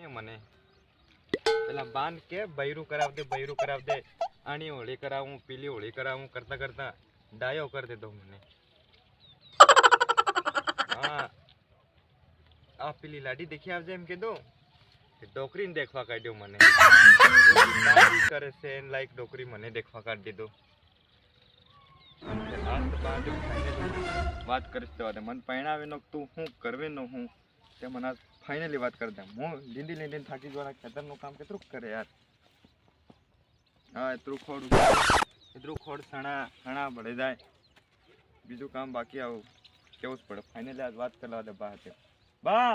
नहीं मने પેલા બાંધ કે બૈરું કરાવ દે આની હોળી કરાવું પીલી હોળી કરાવું કરતા કરતા ડાયો કરી દેતો મને હા આ પેલી લાડી દેખી આવજે એમ કીધું ડોકરીને દેખવા કાઢ્યો મને કરે છે લાઈક ડોકરી મને દેખવા કાઢી દીધો વાત કરીશ તો મને પૈણાવે નો તું હું કરવે નો હું તે મને ફાઇનલી વાત કરી દે હું લીંડી થાકી ગયો ખેતરનું કામ કેટલું કરે યાર હા એટલું ખોડ સણા ભળે જાય બીજું કામ બાકી આવું કેવું જ પડે ફાઇનલી આજ વાત કરવા દે બા હાથે બા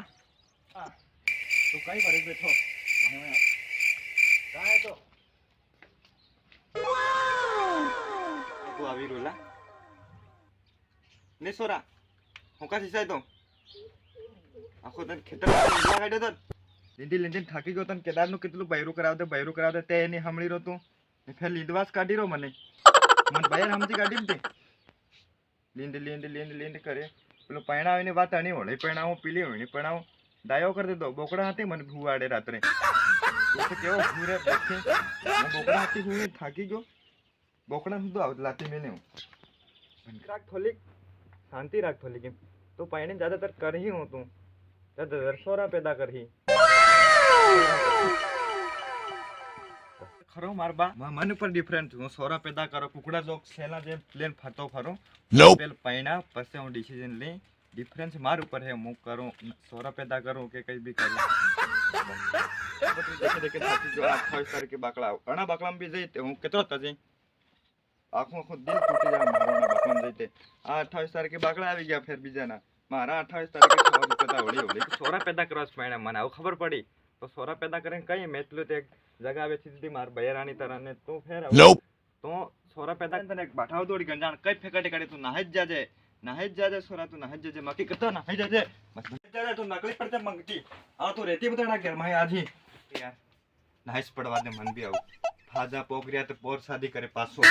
તું કઈ ભરી બેઠો કાંઈ તો તું આવી રોલા ને સોરા હું કા સિસાય તો આખો તને ખેતર કાઢ્યો તો લીંડી થાકી ગયો તને કેદારનું કેટલું બૈરું કરાવ દે તે એની હમણી રહ્યો તું ફેર લીંડવાસ કાઢી રહ્યો મને બૈર હમતી કાઢી દે લીંડ કરે પેલું પૈણાવીની વાત આની હોળી પૈણાવું પીલી હોળી પૈણાવું ડાયો કરી દીધો બોકડા હતી મને ભૂવાડે રાત્રે કેવો ભૂરે બોકડા હતી હું થાકી ગયો બોકડા સુધી આવ લાતી મેં રાખ થોડીક શાંતિ રાખ થોડીક એમ તું પૈણે જ્યાદાતર કરી હું તું સોરા પેદા કરી ખરો માર બા મને પર ડિફરન્ટ હું સોરા પેદા કરો કુકડા જોક સેલા જે પ્લેન ફરતો ફરો પેલ પૈણા પછી હું ડિસિઝન લઈ ડિફરન્સ માર ઉપર હે હું કરું સોરા પેદા કરું કે કઈ બી કરું દેખે 28 તારીખે બાકડા ઘણા બાકડામાં બી જઈ હું કેટલો તજી આખું દિલ તૂટી જાય મારો બાકડામાં જઈ આ 28 તારીખે બાકડા આવી ગયા ફેર બીજાના મારા 28 તારીખે હોળી સોરા પેદા કરવા પડે મને આવું ખબર પડી તો સોરા પેદા કરીને કઈ મેચલું તે જગા વેચી દીધી માર બૈરાની તરને તું ફેર તો સોરા પેદા તને એક બાઠાવ દોડી ગંજાણ કઈ ફેકાટી કાઢી તું નાહી જ જાજે સોરા તું નાહી જ જાજે મકી કરતા નાહી જાજે તું નકલી પડતે મંગતી આ તું રેતી બતાડા ઘર માં આજી યાર નાઈસ પડવા દે મન બી આવું ફાજા પોગરિયા તો પોર શાદી કરે પાછો